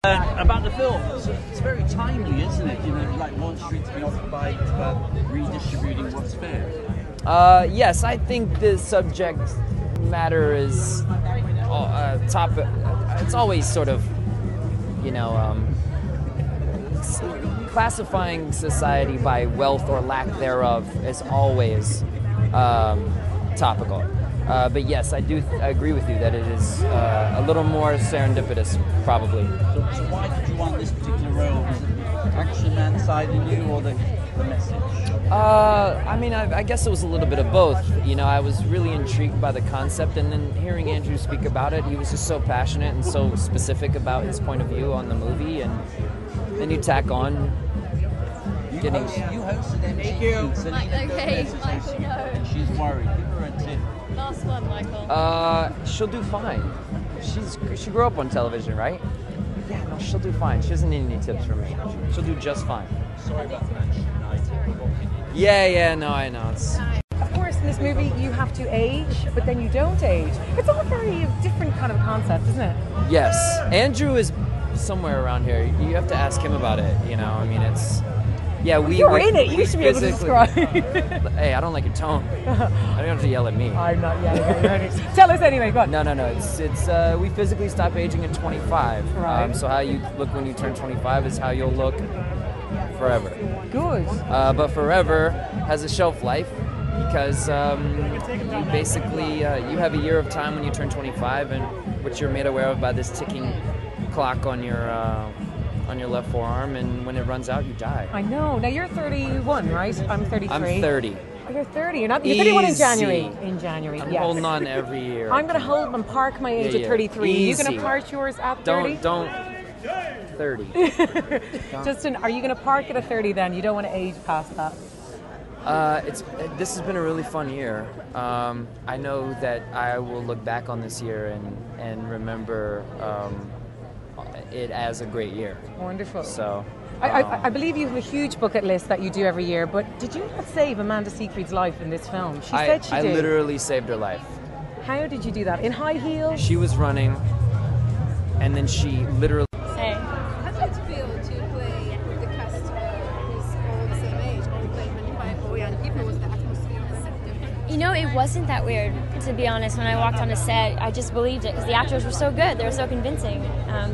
About the film, it's very timely, isn't it? You know, like Wall Street's been occupied, redistributing what's fair. Yes, I think the subject matter is topic. It's always sort of, you know, classifying society by wealth or lack thereof is always topical. But yes, I agree with you that it is a little more serendipitous, probably. So why did you want this particular role? Was it the action man side in you, or the message? I mean, I guess it was a little bit of both. You know, I was really intrigued by the concept, and then hearing Andrew speak about it, he was just so passionate and so specific about his point of view on the movie, and then you tack on getting... You hosted MTV. Selena Gomez is hosting, and she's worried. Give her a tip. Last one, Michael. She'll do fine. She grew up on television, right? Yeah, no, she'll do fine. She doesn't need any tips from me. She'll do just fine. Sorry about that. Yeah, no, I know. Of course, in this movie, you have to age, but then you don't age. It's all a very different kind of concept, isn't it? Yes. Andrew is somewhere around here. You have to ask him about it, you know? I mean, it's... Yeah, You're in it. You should be able to describe. Hey, I don't like your tone. I don't have to yell at me. I'm not yelling at you. Tell us anyway. Go on. No. It's we physically stop aging at 25. Right. So how you look when you turn 25 is how you'll look forever. Good. But forever has a shelf life because you basically you have a year of time when you turn 25, and which you're made aware of by this ticking clock on your left forearm, and when it runs out, you die. I know. Now you're 31, right? I'm 33. I'm 30. Oh, you're 30. You're 31 in January. In January, I'm yes. holding on every year. I'm going to hold and park my age at 33. Easy. Are you going to park yours at 30? Don't. 30. Justin, are you going to park it at 30 then? You don't want to age past that? This has been a really fun year. I know that I will look back on this year and remember it as a great year. Wonderful. So, I believe you have a huge bucket list that you do every year, but did you not save Amanda Seyfried's life in this film? She said she did. I literally saved her life. How did you do that? In high heels? She was running, and then she literally... Hey. How did it feel to play with the cast who's all the same age, all playing 25 or young people? Was the atmosphere different? You know, it wasn't that weird, to be honest. When I walked on a set, I just believed it because the actors were so good. They were so convincing.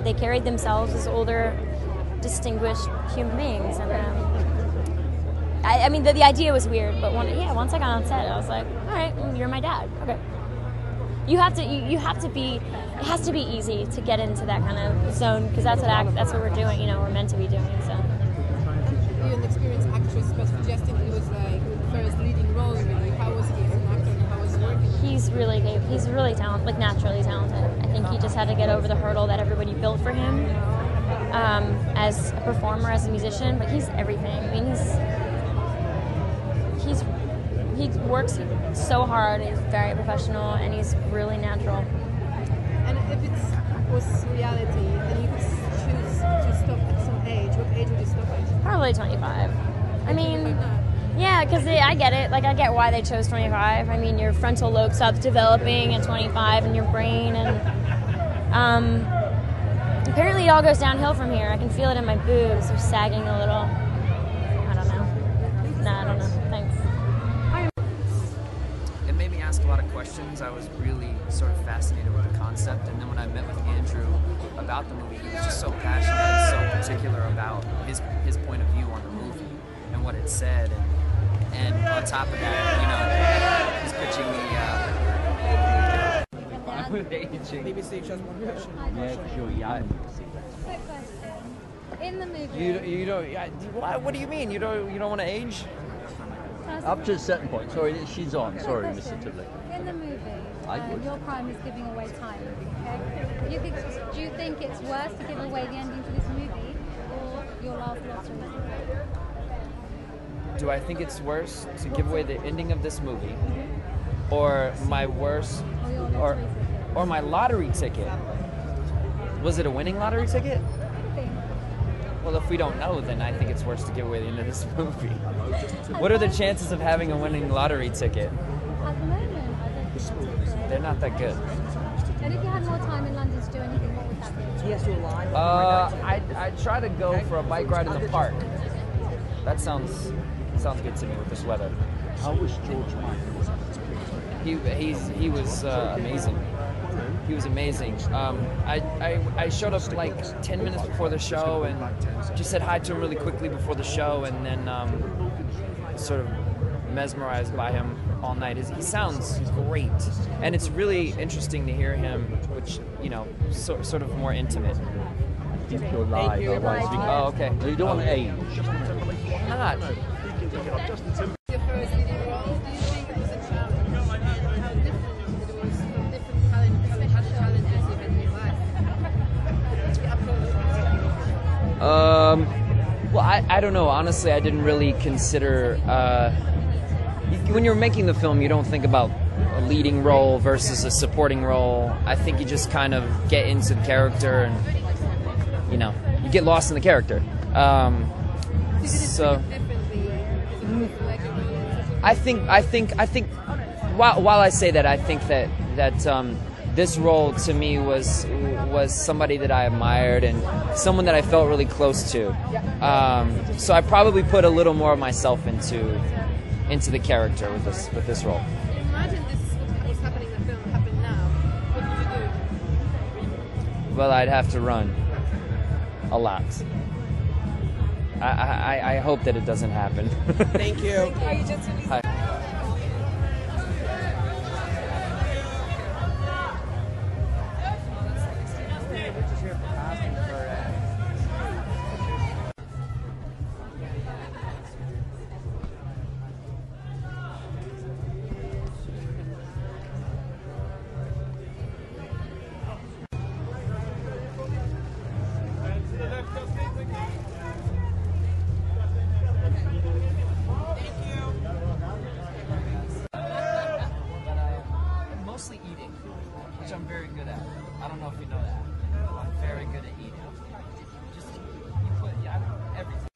They carried themselves as older, distinguished human beings. And I mean, the idea was weird, but once I got on set, I was like, all right, you're my dad. Okay. You have to be. It has to be easy to get into that kind of zone because that's what we're doing. You know, we're meant to be doing. So. You're an experienced actress, but Justin, he was like the first leading role really. How was he as an actor? How was he working? He's really talented, like naturally talented. I think he just had to get over the hurdle that everybody built for him as a performer, as a musician. But he's everything. I mean, he works so hard. He's very professional, and he's really natural. And if it was reality, then you could choose to stop at some age. What age would you stop at? Probably 25. I mean, yeah, because I get it. Like, I get why they chose 25. I mean, your frontal lobe stops developing at 25 in your brain, and apparently it all goes downhill from here. I can feel it in my boobs. They're sagging a little. I don't know. Nah, I don't know. Thanks. It made me ask a lot of questions. I was really sort of fascinated with the concept, and then when I met with Andrew about the movie, he was just so passionate and so particular about his point of view on the movie and what it said, and on top of that, you know, he's pitching I'm aging. Maybe Steve just one question. Yeah, sure, yeah. Quick question. In the movie, You don't. What do you mean? You don't want to age? Up to a certain point. Sorry, she's on. Sorry, Mr. Tibley. in the movie, I would. your crime is giving away time. Okay? Do you think it's worse to give away the ending to this movie or your last lottery? Do I think it's worse to give away the ending of this movie, or my worst, or my lottery ticket? Was it a winning lottery ticket? Well, if we don't know, then I think it's worse to give away the end of this movie. What are the chances of having a winning lottery ticket? At the moment, I don't think it's They're not that good. And if you had more time in London to do anything, what would that be? I try to go for a bike ride in the park. That sounds good to me with this weather. How was George Michael? He was amazing. He was amazing. I showed up like 10 minutes before the show and just said hi to him really quickly before the show, and then sort of mesmerized by him all night. He sounds great, and it's really interesting to hear him, which, you know, sort of more intimate. I think you're live. Oh, okay. You don't want to age. Not. Your first leading role, do you think it was a challenge? How different it was from different talent, especially challenges you've had in your life? The approach. Well, I don't know. Honestly, I didn't really consider. When you're making the film, you don't think about a leading role versus a supporting role. I think you just kind of get into the character, and you know, you get lost in the character. So. I think. While I say that, I think that this role to me was somebody that I admired and someone that I felt really close to. So I probably put a little more of myself into the character with this role. Imagine this was happening in the film happened now. What would you do? Well, I'd have to run a lot. I hope that it doesn't happen. Thank you. Hi. Mostly eating, which I'm very good at. I don't know if you know that. I'm very good at eating. Just you put everything.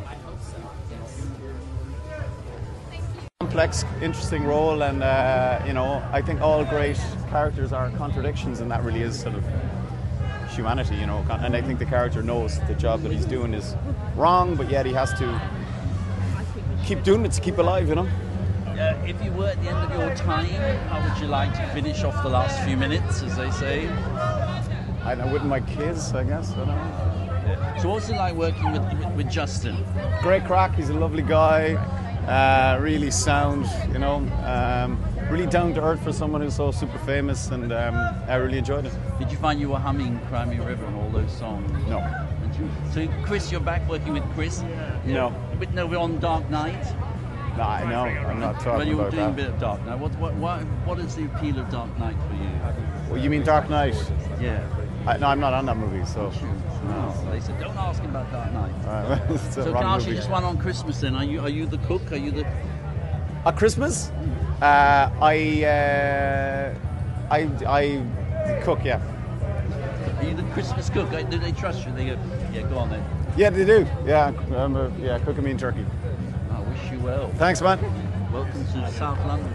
I hope so. Yes. Complex, interesting role, and you know, I think all great characters are contradictions, and that really is sort of humanity, you know. And I think the character knows the job that he's doing is wrong, but yet he has to keep doing it to keep alive, you know. If you were at the end of your time, how would you like to finish off the last few minutes, as they say? I don't know, with my kids, I guess. I don't know. So what's it like working with Justin? Great crack. He's a lovely guy. Really sound, you know. Really down to earth for someone who's so super famous, and I really enjoyed it. Did you find you were humming Cry Me a River and all those songs? No. So Chris, you're back working with Chris? No. But no, we're on Dark Knight. Nah, no, I'm not talking Well, you're about doing that. a bit of Dark Knight. What is the appeal of Dark Knight for you? Well, you mean Dark Knight? Yeah. No, I'm not on that movie, so. No. They said don't ask him about Dark Knight. It's a So can wrong I ask you movie. just one on Christmas then? Are you the cook? Are you the? At Christmas, I cook, yeah. Are you the Christmas cook? Do they trust you? They go, yeah, go on then. Yeah, they do. Yeah, cooking me in turkey. I wish you well. Thanks, man. Welcome to South London.